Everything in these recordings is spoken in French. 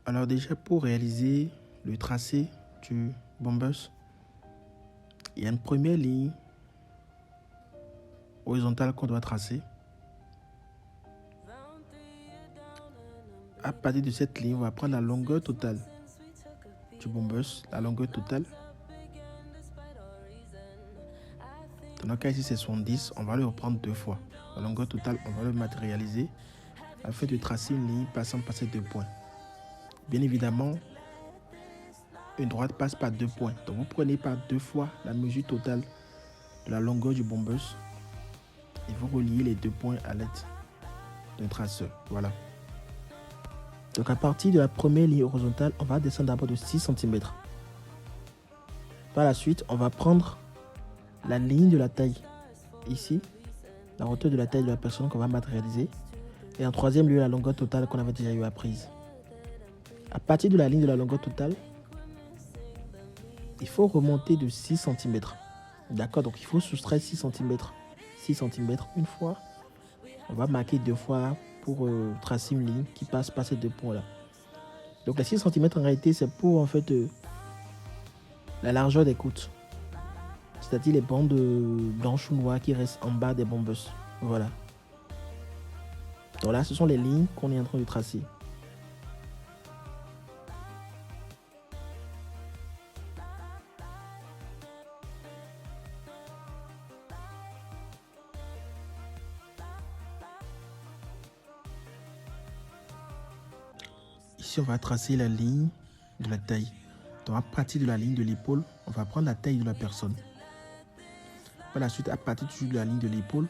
Alors déjà, pour réaliser le tracé du bombus, il y a une première ligne horizontale qu'on doit tracer. À partir de cette ligne, on va prendre la longueur totale du bombus, la longueur totale. Dans notre cas ici, c'est 70, on va le reprendre 2 fois. La longueur totale, on va le matérialiser afin de tracer une ligne passant par ces 2 points. Bien évidemment, une droite passe par 2 points. Donc vous prenez par 2 fois la mesure totale de la longueur du bombus et vous reliez les 2 points à l'aide d'un traceur. Voilà. Donc à partir de la première ligne horizontale, on va descendre d'abord de 6 cm. Par la suite, on va prendre la ligne de la taille ici, la hauteur de la taille de la personne qu'on va matérialiser. Et en troisième lieu, la longueur totale qu'on avait déjà eu apprise. À partir de la ligne de la longueur totale, il faut remonter de 6 cm. D'accord, donc il faut soustraire 6 cm. 6 cm une fois. On va marquer 2 fois pour tracer une ligne qui passe par ces 2 points-là. Donc les 6 cm en réalité, c'est pour en fait la largeur des côtes. C'est-à-dire les bandes blanches ou noires qui restent en bas des bombus. Voilà. Donc là, ce sont les lignes qu'on est en train de tracer. Ici, on va tracer la ligne de la taille. Donc à partir de la ligne de l'épaule, on va prendre la taille de la personne. Par la suite, à partir de la ligne de l'épaule,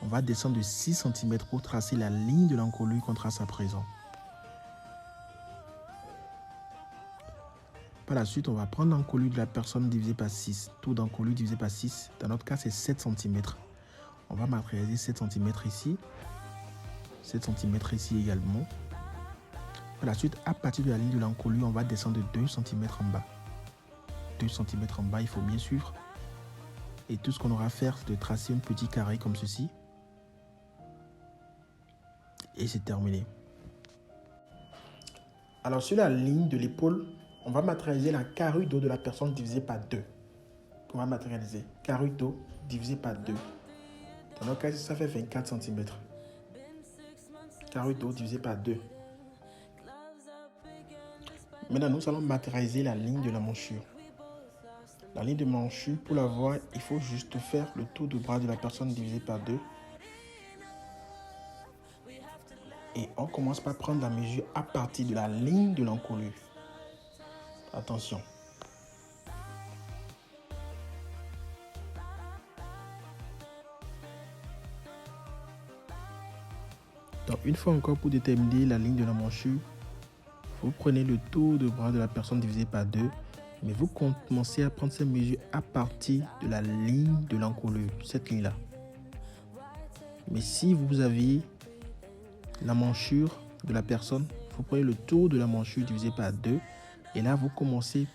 on va descendre de 6 cm pour tracer la ligne de l'encolure qu'on trace à présent. Par la suite, on va prendre l'encolure de la personne divisé par 6. Tout d'encolure divisé par 6. Dans notre cas, c'est 7 cm. On va matérialiser 7 cm ici. 7 cm ici également. Par la suite, à partir de la ligne de l'encolure, on va descendre de 2 cm en bas. 2 cm en bas, il faut bien suivre. Et tout ce qu'on aura à faire, c'est de tracer un petit carré comme ceci. Et c'est terminé. Alors sur la ligne de l'épaule, on va matérialiser la carrure d'eau de la personne divisée par 2. On va matérialiser carrure d'eau divisée par 2. Dans notre cas, ça fait 24 cm. Carrure d'eau divisée par 2. Maintenant, nous allons matérialiser la ligne de la manchure. La ligne de manchure, pour la voir, il faut juste faire le tour du bras de la personne divisé par 2. Et on commence par prendre la mesure à partir de la ligne de l'encolure. Attention. Donc une fois encore, pour déterminer la ligne de la manchure, vous prenez le tour de bras de la personne divisé par 2. Mais vous commencez à prendre ces mesures à partir de la ligne de l'encolure, cette ligne-là. Mais si vous avez la manchure de la personne, vous prenez le tour de la manchure divisé par 2. Et là, vous commencez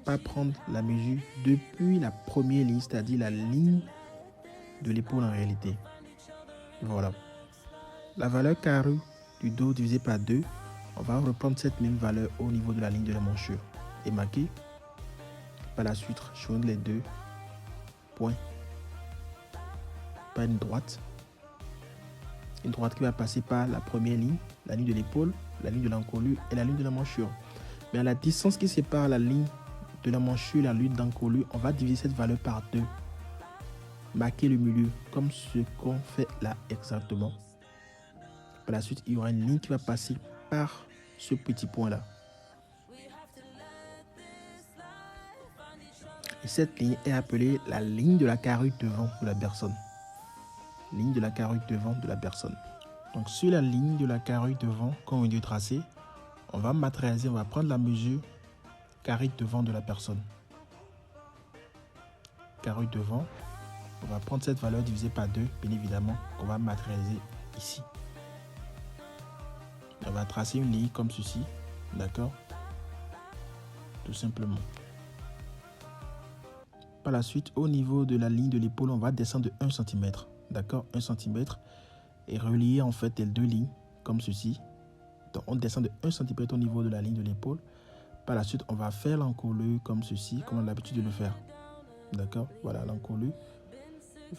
par prendre la mesure depuis la première ligne, c'est-à-dire la ligne de l'épaule en réalité. Voilà. La valeur carrée du dos divisé par 2, on va reprendre cette même valeur au niveau de la ligne de la manchure et marquer. Par la suite, joindre les 2 points par une droite. Une droite qui va passer par la première ligne, la ligne de l'épaule, la ligne de l'encolure et la ligne de la manchure. Mais à la distance qui sépare la ligne de la manchure et la ligne d'encolure, on va diviser cette valeur par 2. Marquer le milieu comme ce qu'on fait là exactement. Par la suite, il y aura une ligne qui va passer par ce petit point-là. Et cette ligne est appelée la ligne de la carrure devant de la personne. Ligne de la carrure devant de la personne. Donc sur la ligne de la carrure devant qu'on vient de tracer, on va matérialiser, on va prendre la mesure carrure devant de la personne. Carrure devant, on va prendre cette valeur divisée par 2, bien évidemment, qu'on va matérialiser ici. On va tracer une ligne comme ceci, d'accord? Tout simplement. Par la suite, au niveau de la ligne de l'épaule, on va descendre de 1 cm. D'accord, 1 cm. Et relier en fait les 2 lignes, comme ceci. Donc, on descend de 1 cm au niveau de la ligne de l'épaule. Par la suite, on va faire l'encolure comme ceci, comme on a l'habitude de le faire. D'accord? Voilà l'encolure.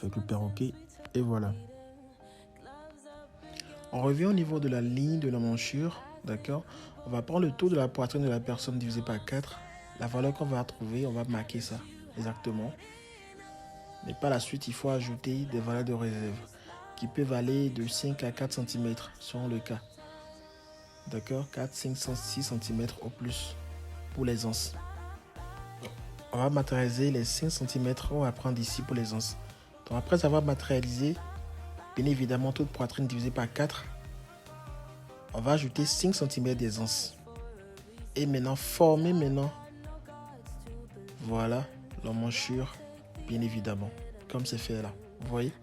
Avec le perroquet. Et voilà. On revient au niveau de la ligne de la manchure. D'accord? On va prendre le tour de la poitrine de la personne divisé par 4. La valeur qu'on va trouver, on va marquer ça. Exactement. Mais par la suite, il faut ajouter des valeurs de réserve qui peuvent aller de 5 à 4 cm selon le cas. D'accord? 4, 5, 6 cm au plus pour les anses. On va matérialiser les 5 cm. On va prendre ici pour les anses. Donc après avoir matérialisé, bien évidemment, toute poitrine divisée par 4, on va ajouter 5 cm d'aisance. Et maintenant, former voilà, l'emmanchure, bien évidemment, comme c'est fait là. Vous voyez?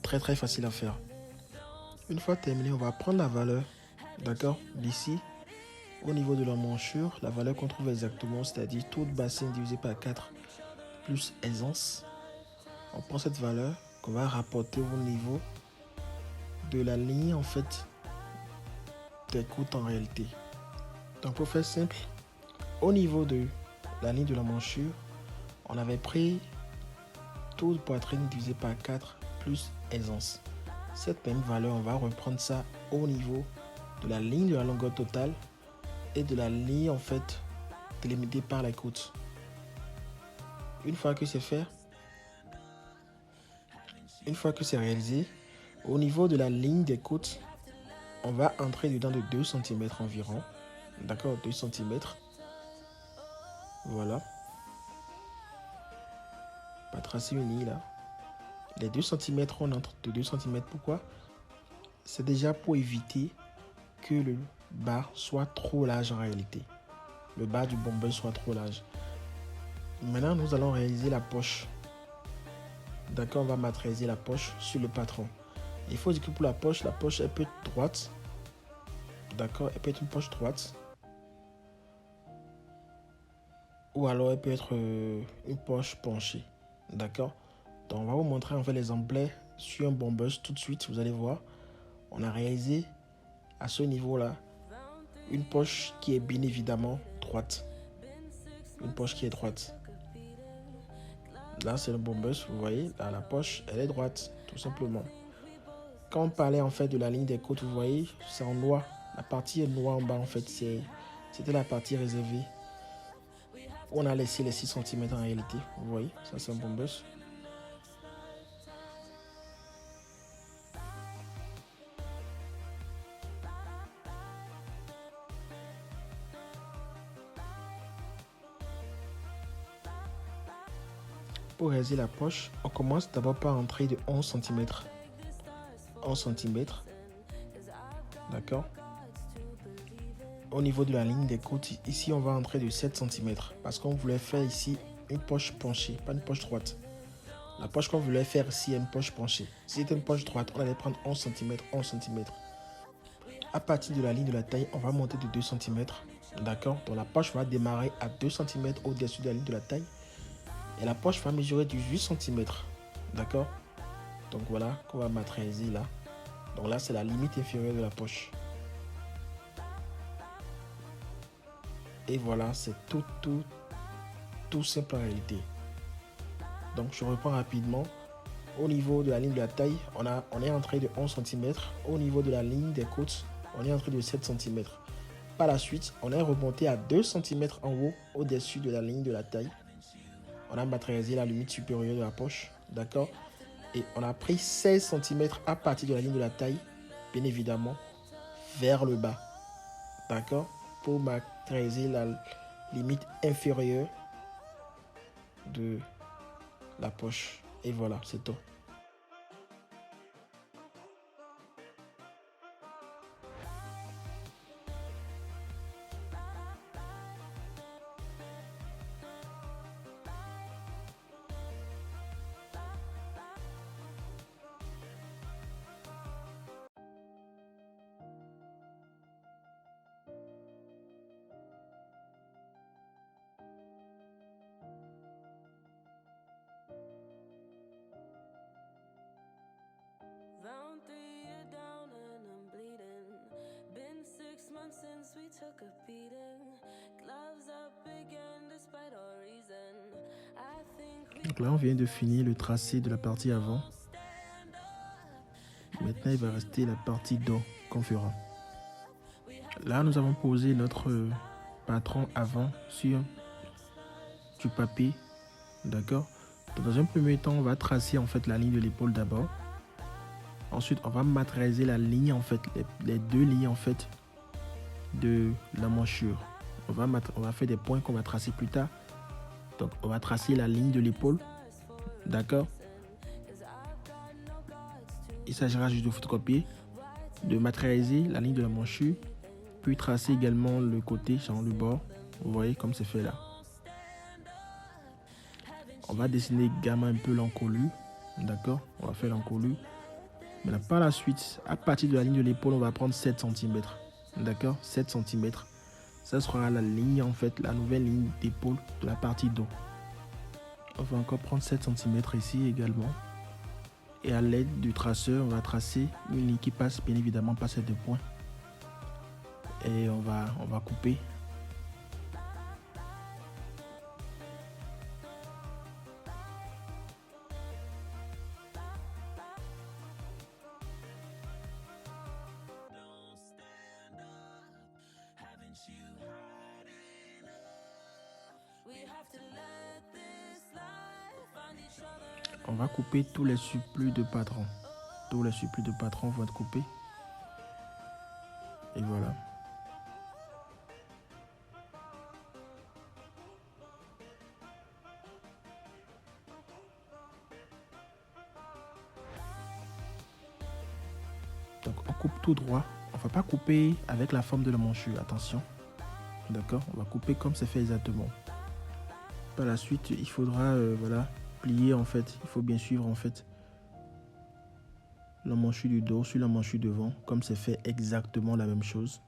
Très très facile à faire. Une fois terminé, on va prendre la valeur, d'accord, d'ici, au niveau de l'emmanchure, la valeur qu'on trouve exactement, c'est-à-dire toute bassin divisé par 4 plus aisance. On prend cette valeur qu'on va rapporter au niveau de la ligne, en fait, des côtes en réalité. Donc pour faire simple, au niveau de la ligne de la manchure, on avait pris toute poitrine divisé par 4 plus aisance. Cette même valeur, on va reprendre ça au niveau de la ligne de la longueur totale et de la ligne en fait délimitée par les côtes. Une fois que c'est fait, une fois que c'est réalisé, au niveau de la ligne des côtes, on va entrer dedans de 2 cm environ. D'accord, 2 cm. Voilà. On va tracer une ligne là. Les 2 cm, on entre de 2 cm. Pourquoi? C'est déjà pour éviter que le bas soit trop large en réalité. Le bas du bomber soit trop large. Maintenant, nous allons réaliser la poche. D'accord, on va matérialiser la poche sur le patron. Il faut dire que pour la poche elle peut être droite. D'accord, elle peut être une poche droite. Ou alors elle peut être une poche penchée. D'accord. Donc on va vous montrer en fait les emblèmes sur un bomber tout de suite. Vous allez voir. On a réalisé à ce niveau-là une poche qui est bien évidemment droite. Une poche qui est droite. Là, c'est le bombus, vous voyez, là, la poche, elle est droite, tout simplement. Quand on parlait en fait de la ligne des côtes, vous voyez, c'est en noir. La partie est noire en bas, en fait, c'était la partie réservée. On a laissé les 6 cm en réalité, vous voyez, ça c'est un bombus. Pour réaliser la poche, on commence d'abord par entrer de 11 cm. 11 cm. D'accord. Au niveau de la ligne des côtes, ici on va entrer de 7 cm. Parce qu'on voulait faire ici une poche penchée, pas une poche droite. La poche qu'on voulait faire ici est une poche penchée. Si c'était une poche droite, on allait prendre 11 cm, 11 cm. À partir de la ligne de la taille, on va monter de 2 cm. D'accord. Donc la poche va démarrer à 2 cm au-dessus de la ligne de la taille. Et la poche va mesurer 18 cm. D'accord. Donc voilà qu'on va matérialiser là. Donc là, c'est la limite inférieure de la poche. Et voilà, c'est tout simple en réalité. Donc je reprends rapidement. Au niveau de la ligne de la taille, on est entré de 11 cm. Au niveau de la ligne des côtes, on est entré de 7 cm. Par la suite, on est remonté à 2 cm en haut, au-dessus de la ligne de la taille. On a matérialisé la limite supérieure de la poche. D'accord. Et on a pris 16 cm à partir de la ligne de la taille, bien évidemment, vers le bas. D'accord. Pour matérialiser la limite inférieure de la poche. Et voilà, c'est tout. Donc là, on vient de finir le tracé de la partie avant. Maintenant, il va rester la partie dos qu'on fera. Là, nous avons posé notre patron avant sur du papier. D'accord? Dans un premier temps, on va tracer en fait la ligne de l'épaule d'abord. Ensuite, on va matérialiser la ligne en fait, les deux lignes en fait de la manchure. On va faire des points qu'on va tracer plus tard. Donc, on va tracer la ligne de l'épaule. D'accord? Il s'agira juste de photocopier, de matérialiser la ligne de la manchure, puis tracer également le côté, genre le bord. Vous voyez comme c'est fait là. On va dessiner également un peu l'encolure. D'accord? On va faire l'encolure. Maintenant, par la suite, à partir de la ligne de l'épaule, on va prendre 7 cm. D'accord? 7 cm. Ça sera la ligne, en fait, la nouvelle ligne d'épaule de la partie dos. On va encore prendre 7 cm ici également. Et à l'aide du traceur, on va tracer une ligne qui passe bien évidemment par ces deux points. Et on va couper. On va couper tous les surplus de patron. Tous les surplus de patron vont être coupés. Et voilà. Donc on coupe tout droit. On ne va pas couper avec la forme de la manchure. Attention. D'accord? On va couper comme c'est fait exactement. Par la suite, il faudra voilà, plier en fait. Il faut bien suivre en fait la manchure du dos sur la manchure devant, comme c'est fait exactement la même chose.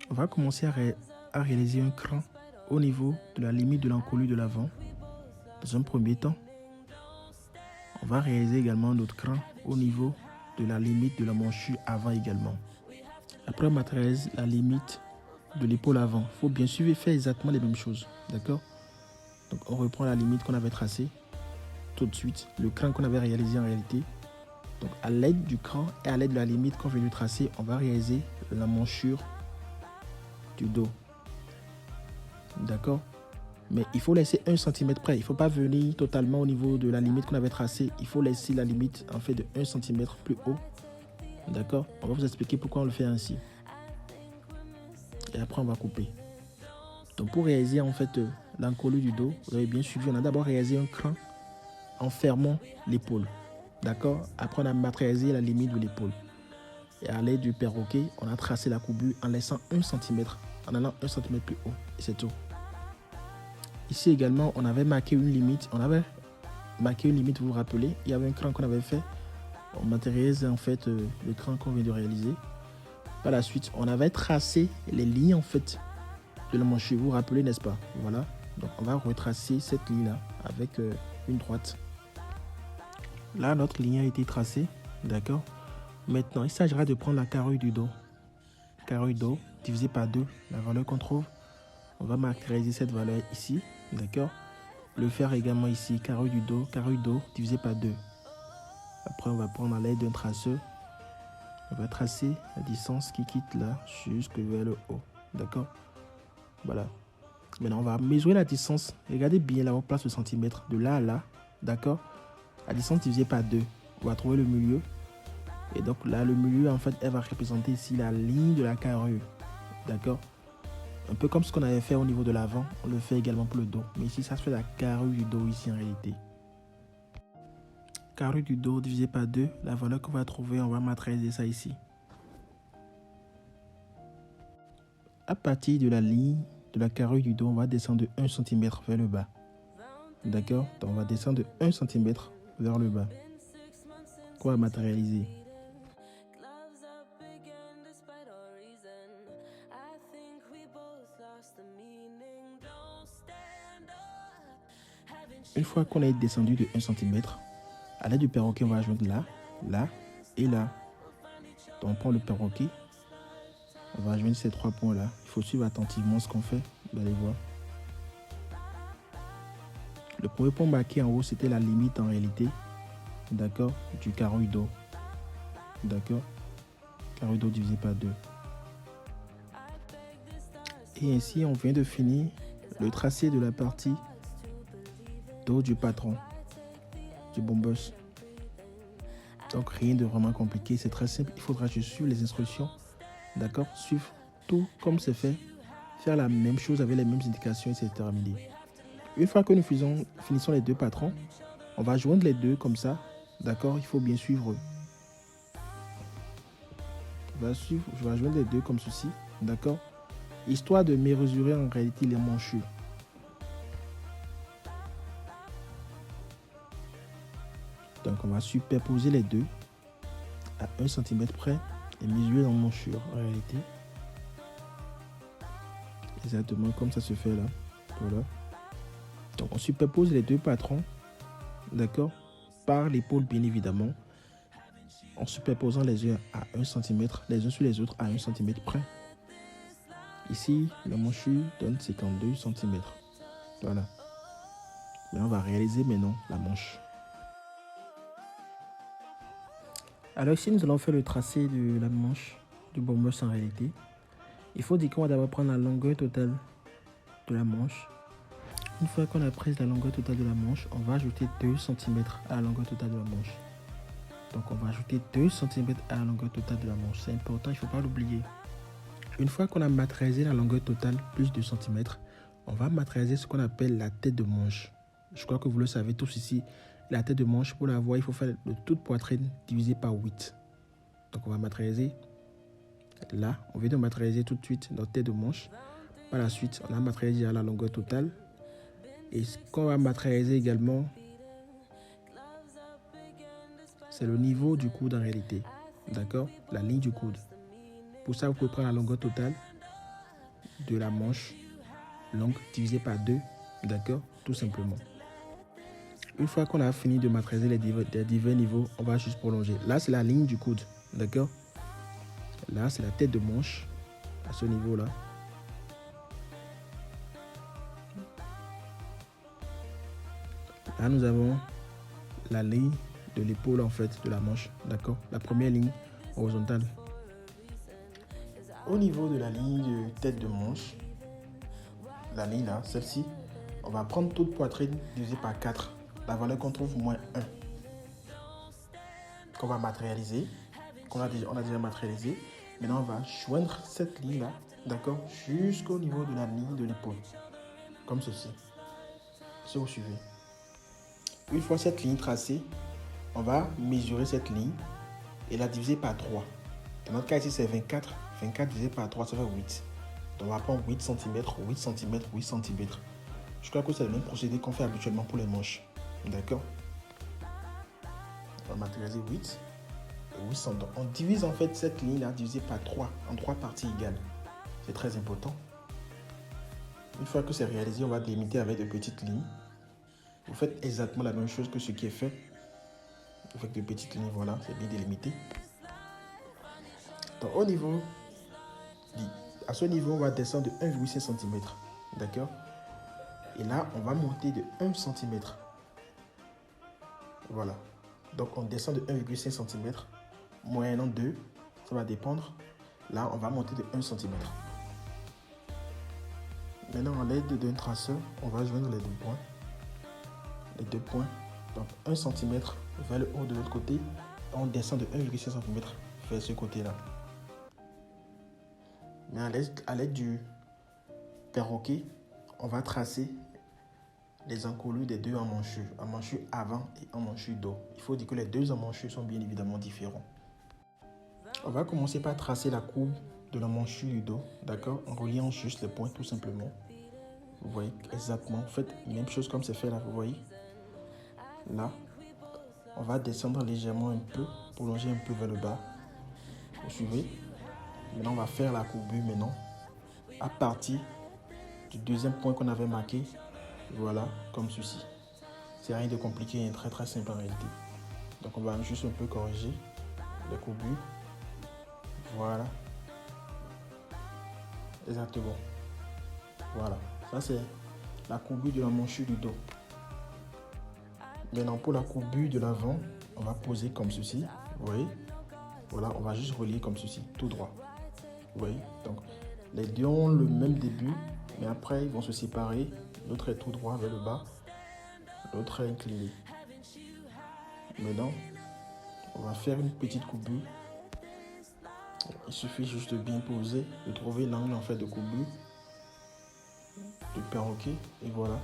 On va commencer à réaliser un cran au niveau de la limite de l'encolure de l'avant. Dans un premier temps, on va réaliser également notre cran au niveau de la limite de la manchure avant également. Après, on matérialise la limite de l'épaule avant. Il faut bien suivre et faire exactement les mêmes choses. D'accord? Donc, on reprend la limite qu'on avait tracée tout de suite, le cran qu'on avait réalisé en réalité. Donc, à l'aide du cran et à l'aide de la limite qu'on vient de tracer, on va réaliser la manchure du dos. D'accord? Mais il faut laisser 1 cm près. Il ne faut pas venir totalement au niveau de la limite qu'on avait tracée. Il faut laisser la limite en fait de 1 cm plus haut. D'accord? On va vous expliquer pourquoi on le fait ainsi. Et après, on va couper. Donc, pour réaliser en fait l'encolure du dos, vous avez bien suivi. On a d'abord réalisé un cran en fermant l'épaule. D'accord? Après, on a matérialisé la limite de l'épaule. Et à l'aide du perroquet, on a tracé la courbure en laissant 1 cm, en allant 1 cm plus haut. Et c'est tout. Ici également, on avait marqué une limite. Vous vous rappelez, il y avait un cran qu'on avait fait. On matérialise en fait le cran qu'on vient de réaliser. Par la suite, on avait tracé les lignes en fait de la manchure. Vous vous rappelez, n'est-ce pas? Voilà. Donc, on va retracer cette ligne-là avec une droite. Là, notre ligne a été tracée. D'accord? Maintenant, il s'agira de prendre la carrure du dos. Carrure dos divisé par 2, la valeur qu'on trouve. On va matérialiser cette valeur ici. D'accord? Le faire également ici, carrure du dos divisé par 2. Après, on va prendre à l'aide d'un traceur. On va tracer la distance qui quitte là jusque vers le haut. D'accord? Voilà. Maintenant, on va mesurer la distance. Regardez bien là, on place le centimètre de là à là. D'accord? La distance divisée par 2. On va trouver le milieu. Et donc là, le milieu, en fait, elle va représenter ici la ligne de la carrure. D'accord? Un peu comme ce qu'on avait fait au niveau de l'avant, on le fait également pour le dos. Mais ici, ça se fait la carrure du dos ici en réalité. Carrure du dos divisé par 2, la valeur qu'on va trouver, on va matérialiser ça ici. À partir de la ligne de la carrure du dos, on va descendre de 1 cm vers le bas. D'accord? Donc on va descendre de 1 cm vers le bas. Qu'on va matérialiser. Une fois qu'on est descendu de 1 cm, à l'aide du perroquet, on va joindre là, là et là. Donc on prend le perroquet, on va joindre ces 3 points là. Il faut suivre attentivement ce qu'on fait, vous allez voir. Le premier point marqué en haut, c'était la limite en réalité, d'accord, du carreau d'eau. D'accord, carreau d'eau divisé par 2. Et ainsi, on vient de finir le tracé de la partie dos du patron, du bombus. Donc rien de vraiment compliqué, c'est très simple. Il faudra juste suivre les instructions, d'accord, suivre tout comme c'est fait, faire la même chose avec les mêmes indications et c'est terminé. Une fois que nous finissons les 2 patrons, on va joindre les 2 comme ça, d'accord, il faut bien suivre. Je vais joindre les 2 comme ceci, d'accord, histoire de mesurer en réalité les manchures. Donc on va superposer les 2 à 1 cm près et mesurer la manchure en réalité. Exactement comme ça se fait là. Voilà. Donc on superpose les 2 patrons, d'accord, par l'épaule bien évidemment, en superposant les uns à 1 cm, les uns sur les autres à 1 cm près. Ici, la manchure donne 52 cm. Voilà. Mais on va réaliser maintenant la manche. Alors ici, nous allons faire le tracé de la manche du bombus en réalité. Il faut dire qu'on va d'abord prendre la longueur totale de la manche. Une fois qu'on a pris la longueur totale de la manche, on va ajouter 2 cm à la longueur totale de la manche. Donc on va ajouter 2 cm à la longueur totale de la manche. C'est important, il ne faut pas l'oublier. Une fois qu'on a matérialisé la longueur totale plus 2 cm, on va matérialiser ce qu'on appelle la tête de manche. Je crois que vous le savez tous ici. La tête de manche, pour l'avoir, il faut faire le taux de poitrine divisé par 8. Donc on va matérialiser. Là, on vient de matérialiser tout de suite notre tête de manche. Par la suite, on a matérialisé la longueur totale. Et ce qu'on va matérialiser également, c'est le niveau du coude en réalité. D'accord? La ligne du coude. Pour ça, vous pouvez prendre la longueur totale de la manche longue divisée par 2. D'accord? Tout simplement. Une fois qu'on a fini de matérialiser les divers niveaux, on va juste prolonger. Là, c'est la ligne du coude. D'accord? Là, c'est la tête de manche à ce niveau-là. Là, nous avons la ligne de l'épaule en fait de la manche. D'accord? La première ligne horizontale. Au niveau de la ligne de tête de manche, la ligne là, celle-ci, on va prendre toute poitrine divisé par 4. La valeur qu'on trouve moins 1. Qu'on va matérialiser. On a déjà matérialisé. Maintenant, on va joindre cette ligne-là, d'accord, jusqu'au niveau de la ligne de l'épaule. Comme ceci. Si vous suivez. Une fois cette ligne tracée, on va mesurer cette ligne et la diviser par 3. Dans notre cas ici, c'est 24. 24 divisé par 3, ça fait 8. Donc, on va prendre 8 cm, 8 cm, 8 cm. Je crois que c'est le même procédé qu'on fait habituellement pour les manches. D'accord? On va matérialiser 8. Et 800. Donc, on divise en fait cette ligne-là divisée par 3 en 3 parties égales. C'est très important. Une fois que c'est réalisé, on va délimiter avec de petites lignes. Vous faites exactement la même chose que ce qui est fait. Vous faites de petites lignes, voilà, c'est bien délimité. Donc, au niveau, à ce niveau, on va descendre de 1,5 cm. D'accord? Et là, on va monter de 1 cm. Voilà. Donc, on descend de 1,5 cm. Moyennant 2, ça va dépendre. Là, on va monter de 1 cm. Maintenant, à l'aide d'un traceur, on va joindre les 2 points. Les 2 points. Donc, 1 cm vers le haut de l'autre côté. On descend de 1,5 cm vers ce côté-là. Mais à l'aide du perroquet, on va tracer les encolures des 2 emmanchures. Emmanchure avant et emmanchure dos. Il faut dire que les 2 emmanchures sont bien évidemment différents. On va commencer par tracer la courbe de l'emmanchure du dos, d'accord, en reliant juste les points tout simplement. Vous voyez exactement, vous faites la même chose comme c'est fait là, vous voyez. Là, on va descendre légèrement un peu, prolonger un peu vers le bas. Vous suivez. Maintenant, on va faire la courbure maintenant à partir du deuxième point qu'on avait marqué. Voilà, comme ceci. C'est rien de compliqué, très très simple en réalité. Donc on va juste un peu corriger les courbures. Voilà. Exactement. Voilà. Ça c'est la courbure de la manchure du dos. Maintenant pour la courbure de l'avant, on va poser comme ceci. Vous voyez? Voilà, on va juste relier comme ceci, tout droit. Vous voyez? Donc les deux ont le même début, mais après ils vont se séparer. L'autre est tout droit vers le bas, l'autre est incliné. Maintenant, on va faire une petite courbure. Il suffit juste de bien poser, de trouver l'angle en fait de courbure, de perroquet, et voilà,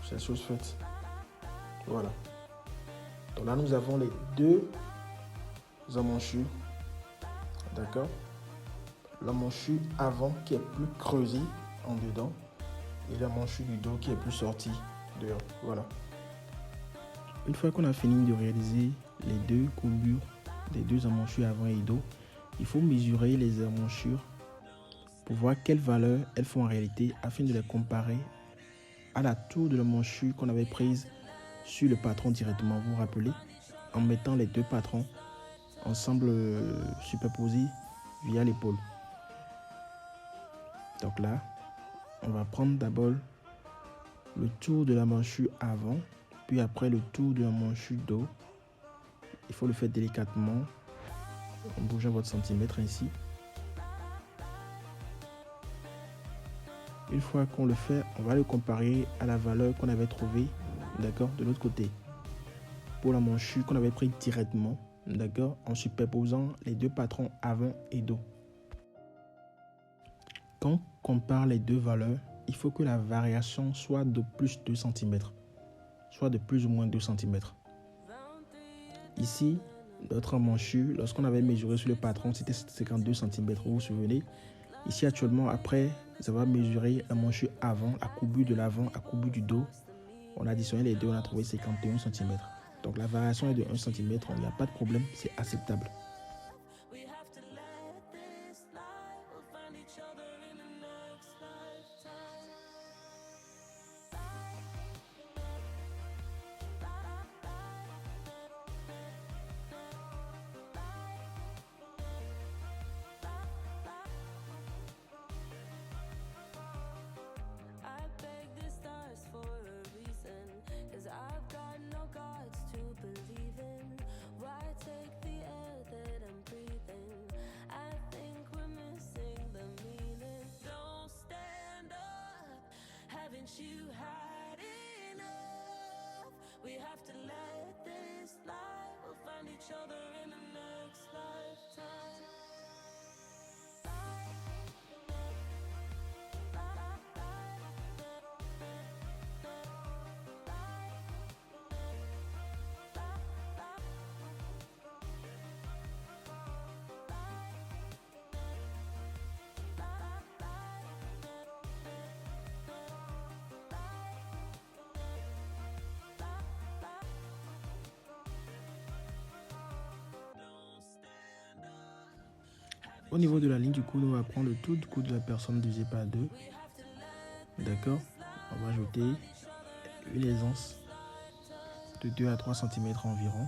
c'est chose faite. Voilà. Donc là, nous avons les deux emmanchures, d'accord? L'emmanchure avant qui est plus creusée en dedans et l'emmanchure du dos qui est plus sortie dehors. Voilà. Une fois qu'on a fini de réaliser les deux courbures des deux emmanchures avant et dos, il faut mesurer les emmanchures pour voir quelle valeur elles font en réalité afin de les comparer à la tour de l'emmanchure qu'on avait prise sur le patron directement. Vous vous rappelez, en mettant les deux patrons ensemble superposés via l'épaule. Donc là, on va prendre d'abord le tour de la manchure avant, puis après le tour de la manchure dos. Il faut le faire délicatement en bougeant votre centimètre ainsi. Une fois qu'on le fait, on va le comparer à la valeur qu'on avait trouvée, d'accord, de l'autre côté. Pour la manchure qu'on avait prise directement, d'accord, en superposant les deux patrons avant et dos. Quand on compare les deux valeurs, il faut que la variation soit de plus de 2 cm, soit de plus ou moins 2 cm. Ici, notre emmanchure, lorsqu'on avait mesuré sur le patron, c'était 52 cm, vous vous souvenez. Ici, actuellement, après avoir mesuré l'emmanchure avant, la courbure de l'avant, la courbure du dos, on a additionné les deux, on a trouvé 51 cm. Donc la variation est de 1 cm, il n'y a pas de problème, c'est acceptable. You had enough. We have to let this lie. We'll find each other in the next lifetime. Au niveau de la ligne du coude, on va prendre le tout du coude de la personne divisé par 2. D'accord? On va ajouter une aisance de 2 à 3 cm environ,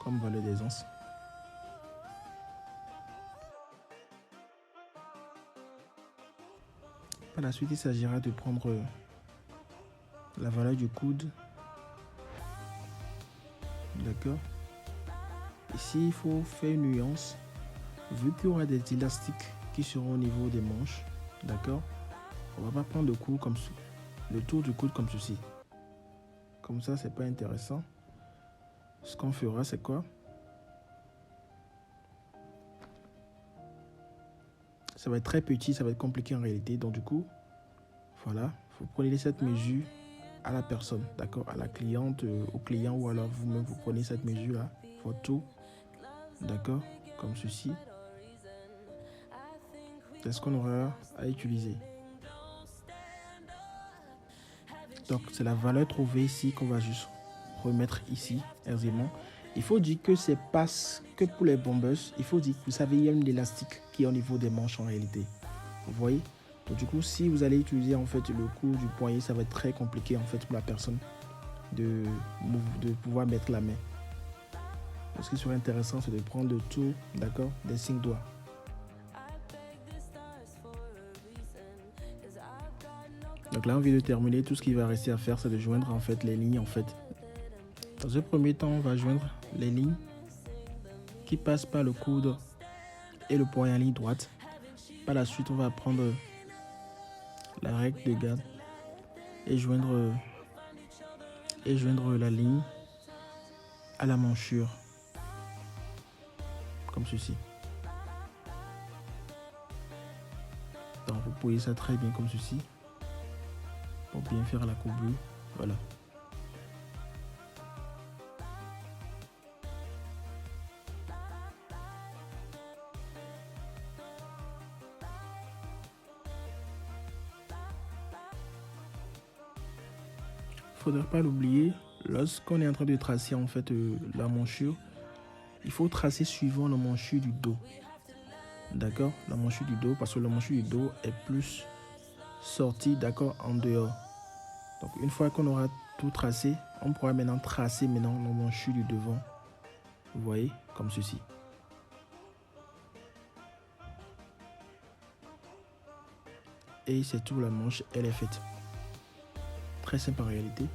comme valeur d'aisance. Par la suite, il s'agira de prendre la valeur du coude. D'accord? Ici, il faut faire une nuance. Vu qu'il y aura des élastiques qui seront au niveau des manches, d'accord, on va pas prendre le tour du coude comme ceci. Comme ça, c'est pas intéressant. Ce qu'on fera, c'est quoi? Ça va être très petit, ça va être compliqué en réalité. Donc du coup, voilà, vous prenez cette mesure à la personne, d'accord, à la cliente, au client, ou alors vous-même, vous prenez cette mesure-là, votre tour, d'accord, comme ceci. C'est ce qu'on aura à utiliser. Donc c'est la valeur trouvée ici qu'on va juste remettre ici aisément. Il faut dire que c'est pas que pour les bombers. Il faut dire que vous savez, il y a une élastique qui est au niveau des manches en réalité. Vous voyez? Donc du coup, si vous allez utiliser en fait le coup du poignet, ça va être très compliqué en fait pour la personne. de pouvoir mettre la main. Ce qui serait intéressant, c'est de prendre le tour, d'accord, des 5 doigts. Donc là, on vient de terminer. Tout ce qui va rester à faire, c'est de joindre en fait les lignes en fait. Dans un premier temps, on va joindre les lignes qui passent par le coude et le poing en ligne droite. Par la suite, on va prendre la règle de garde et joindre la ligne à la manchure, comme ceci. Donc vous posez ça très bien comme ceci, pour bien faire la courbure, voilà. Faudrait pas l'oublier, lorsqu'on est en train de tracer en fait la manchure, il faut tracer suivant la manchure du dos. D'accord, la manchure du dos, parce que la manchure du dos est plus sortie, d'accord, en dehors. Donc une fois qu'on aura tout tracé, on pourra maintenant tracer la manchure du devant. Vous voyez, comme ceci. Et c'est tout, la manche, elle est faite. Très simple en réalité.